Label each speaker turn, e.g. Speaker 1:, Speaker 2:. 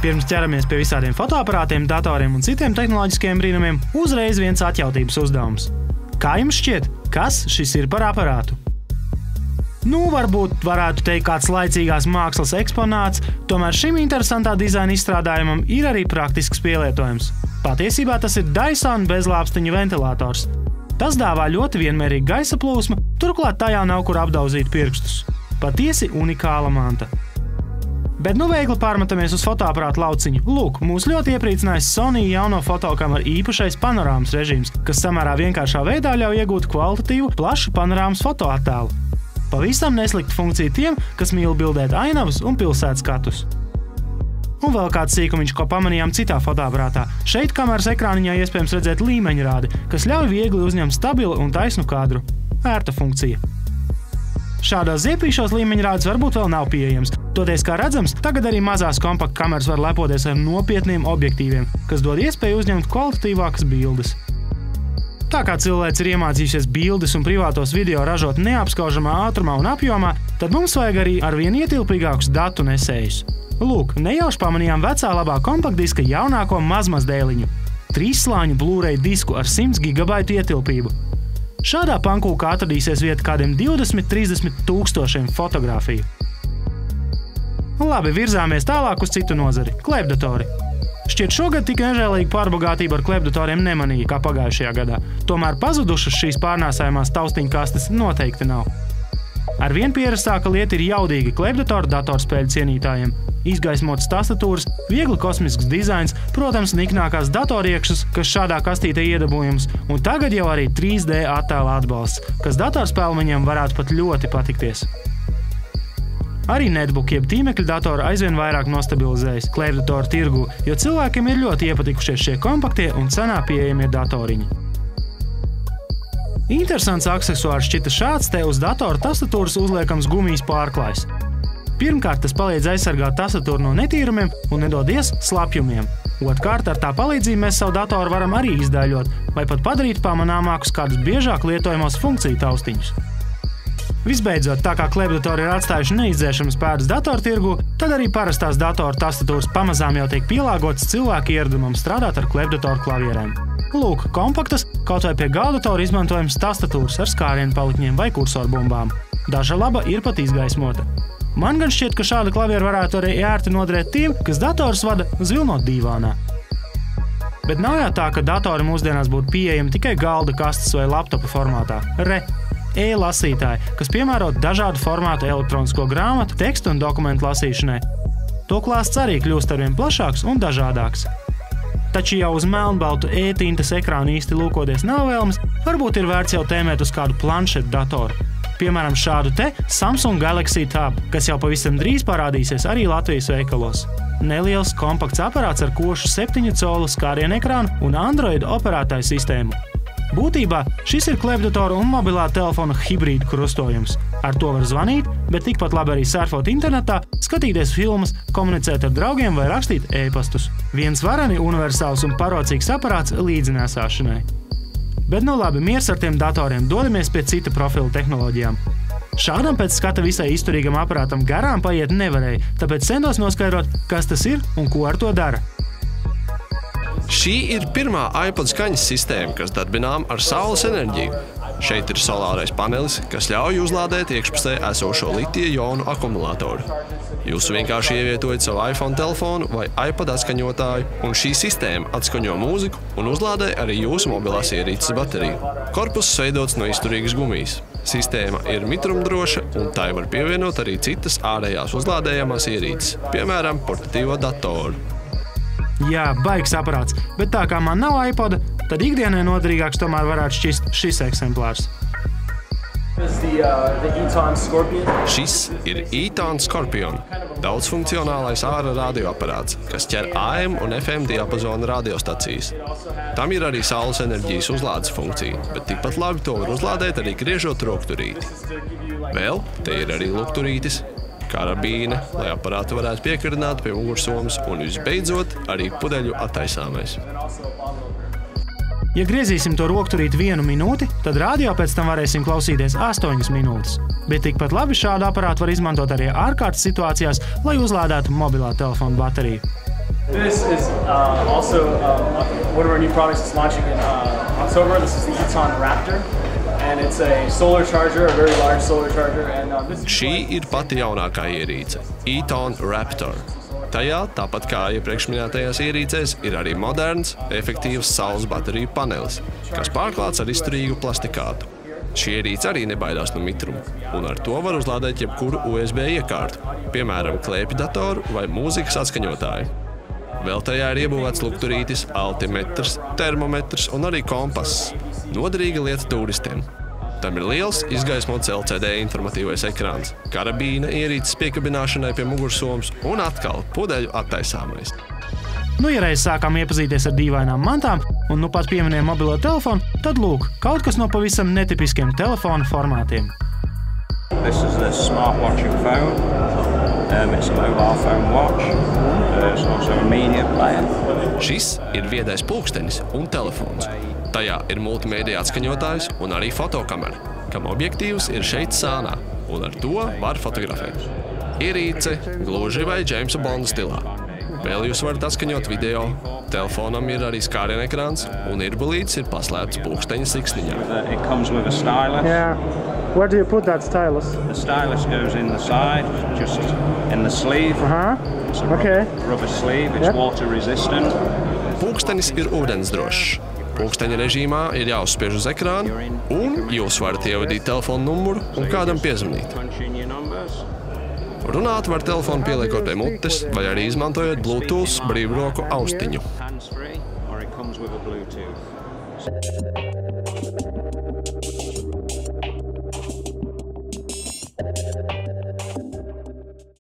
Speaker 1: Pirms ķeramies pie visādiem fotoaparātiem, datoriem un citiem tehnoloģiskiem brīnumiem, uzreiz viens atjautības uzdevums. Kā jums šķiet, kas šis ir par aparātu? Varbūt varētu teikt kāds laicīgās mākslas eksponāts, tomēr šim interesantā dizaina izstrādājumam ir arī praktisks pielietojums. Patiesībā tas ir Dyson bezlāpstiņu ventilators. Tas dāvā ļoti vienmērīgu gaisa plūsmu, turklāt tajā nav kur apdauzīt pirkstus. Patiesi unikāla manta. Bet veikli pārmetamies uz fotoaparātu lauciņu. Lūk, mūs ļoti iepriecinājis Sony jauno fotokameru īpašais panorāmas režīms, kas samērā vienkāršā veidā ļauj iegūt kvalitatīvu, plašu panorāmas fotoattēlu. Pavisam neslikta funkcija tiem, kas mīl bildēt ainavas un pilsētas skatus. Un vēl kāds sīkumiņš, ko pamanījām citā fotoaparātā. Šeit kameras ekrāniņā iespējams redzēt līmeņrādi, kas ļauj viegli uzņemt stabilu un taisnu kadru. Ērta funkcija. Šādos ziepīšos līmeņrādis varbūt vēl nav pieejams. Toties, kā redzams, tagad arī mazās kompakta kameras var lepoties ar nopietniem objektīviem, kas dod iespēju uzņemt kvalitatīvākas bildes. Tā kā cilvēks ir iemācījušies bildes un privātos video ražot neapskaužamā ātrumā un apjomā, tad mums vajag arī arvien ietilpīgākus datu nesējus. Lūk, nejauši pamanījām vecā labā kompaktdiska jaunāko mazmazdēliņu – 3-slāņu Blu-ray disku ar 100 GB ietilpību. Šādā pankūkā atradīsies vieta kādiem 20–30 tūkstošiem fotogrāfiju. Labi, virzāmies tālāk uz citu nozari – klēpdatori. Šķiet, šogad tik nežēlīgu pārbagātību ar klēpdatoriem nemanīja kā pagājušajā gadā. Tomēr pazudušas šīs pārnēsājumās taustiņkastes noteikti nav. Arvien pierastāka lieta ir jaudīgi klēpdatori datorspēļu cienītājiem. Izgaismotas tastatūras, viegli kosmisks dizains, protams, niknākās datoriekšas, kas šādā kastītē iedabūjams, un tagad jau arī 3D attēla atbalsts, kas datorspēlmeņiem varētu pat ļoti patikties. Arī netbook jeb tīmekļa datori aizvien vairāk nostabilizējas klēpdatoru tirgū, jo cilvēkiem ir ļoti iepatikušies šie kompaktie un cenā pieejamie datoriņi. Interesants aksesuārs šķita šāds te uz datora tastatūras uzliekams gumijas pārklājs. Pirmkārt, tas palīdz aizsargāt tastatūru no netīrumiem un nedodies slapjumiem. Otrkārt, ar tā palīdzību mēs savu datoru varam arī izdēļot vai pat padarīt pamanāmākus kādus biežāk lietojamos funkciju taustiņus. Visbeidzot, tā kā klēpdatori ir atstājuši neizdzēšamas pēdas datortirgu, tad arī parastās datoru tastatūras pamazām jau tiek pielāgotas cilvēku ieradumam strādāt ar klēpdatoru klavierēm. Lūk, kompaktas, kaut vai pie galvdatoru izmantojams tastatūras ar skārienu palikņiem vai kursorbumbām. Daža laba ir pat izgaismota. Man gan šķiet, ka šāda klaviera varētu arī ērti noderēt tiem, kas dators vada zvilnot dīvānā. Bet nav jau tā, ka datori mūsdienās būtu pieejami tikai galda kastes vai laptopa formātā. E-lasītāji, kas piemērot dažādu formātu elektronisko grāmatu, tekstu un dokumentu lasīšanai. To klāsts arī kļūst arvien plašāks un dažādāks. Taču jau uz melnbaltu e-tintas ekrānu īsti lūkoties nav vēlmes, varbūt ir vērts jau tēmēt uz kādu planšetu datoru. Piemēram, šādu te Samsung Galaxy Tab, kas jau pavisam drīz parādīsies arī Latvijas veikalos. Neliels kompakts aparāts ar košu 7 colu skārienu ekrānu un Android operētāju sistēmu. Būtībā šis ir klēpdatoru un mobilā telefona hibrīdu krustojums. Ar to var zvanīt, bet tikpat labi arī surfot internetā, skatīties filmas, komunicēt ar draugiem vai rakstīt e-pastus. Viens varani universāls un parocīgs aparāts līdzinēsāšanai. Bet labi, miers ar tiem datoriem, dodamies pie cita profila tehnoloģijām. Šādam pēc skata visai izturīgam aparātam garām paiet nevarēja, tāpēc centos noskaidrot, kas tas ir un ko ar to dara.
Speaker 2: Šī ir pirmā iPod skaņas sistēma, kas darbinām ar saules enerģiju. Šeit ir solārais panelis, kas ļauj uzlādēt iekšpusē esošo litija-jonu akumulātoru. Jūs vienkārši ievietojat savu iPhone telefonu vai iPod atskaņotāju, un šī sistēma atskaņo mūziku un uzlādē arī jūsu mobilās ierīces bateriju. Korpuss veidots no izturīgas gumijas. Sistēma ir mitrumdroša, un tai var pievienot arī citas ārējās uzlādējamās ierīces, piemēram, portatīvo datoru.
Speaker 1: Jā, baigs aparāts, bet tā kā man nav iPoda, tad ikdienai noderīgāks tomēr varētu šķist šis eksemplārs.
Speaker 2: Šis ir Eton Scorpion, daudzfunkcionālais āra radioaparāts, kas ķer AM un FM diapazona radiostacijas. Tam ir arī saules enerģijas uzlādes funkcija, bet tikpat labi to var uzlādēt arī griežot rokturīti. Vēl te ir arī lukturītis, karabīne, lai aparātu varētu piekarināt pie mugursomas, un visbeidzot arī pudeļu attaisāmais.
Speaker 1: Ja griezīsim to rokturīt 1 minūti, tad radio pēc tam varēsim klausīties 8 minūtes. Bet tikpat labi šādu aparātu var izmantot arī ārkārtas situācijās, lai uzlādētu mobilā telefona bateriju.
Speaker 3: This is also one of our new products that's launching in October. This is the Eton Raptor, and it's a solar charger, a very large solar charger. And
Speaker 2: Šī ir pati jaunākā ierīce – Eton Raptor. Tajā, tāpat kā iepriekš minētajās ierīcēs, ir arī moderns, efektīvs saules bateriju panelis, kas pārklāts ar izturīgu plastikātu. Šī ierīce arī nebaidās no mitruma, un ar to var uzlādēt jebkuru USB iekārtu, piemēram, klēpjdatoru vai mūzikas atskaņotāju. Vēl tajā ir iebūvēts lukturītis, altimetrs, termometrs un arī kompass. Noderīga lieta turistiem. Tam ir liels izgaismots LCD informatīvais ekrāns, karabīna ierīces piekabināšanai pie mugursomas un atkal pudeļu attaisāmais.
Speaker 1: Nu, ja reiz sākām iepazīties ar dīvainām mantām un nu pat pieminējām mobilo telefonu, tad lūk, kaut kas no pavisam netipiskiem telefona formātiem.
Speaker 4: This is a smartwatching phone. It's a mobile phone watch. There's also a media player.
Speaker 2: Šis ir viedais pulkstenis un telefons. Tajā ir multimēdija atskaņotājs un arī fotokamera, kam objektīvs ir šeit sānā, un ar to var fotografēt. Ierīce gluži vai Jamesa Bonda stilā. Vēl jūs varat atskaņot video, telefonam ir arī skāriena ekrāns, un irbulītis ir paslēpts pulksteņa siksniņā.
Speaker 4: It comes with a stylus.
Speaker 1: Yeah. Where do you put that stylus?
Speaker 4: The stylus goes in the side, just in the sleeve. It's a rubber sleeve, it's water resistant.
Speaker 2: Pulkstenis ir ūdensdrošs. Pulksteņa režīmā ir jāuzspiež uz ekrānu, un jūs varat ievadīt telefonu numuru un kādam piezvanīt. Runāt var telefonu pieliekot pie mutes vai arī izmantojot Bluetooth brīvroku austiņu.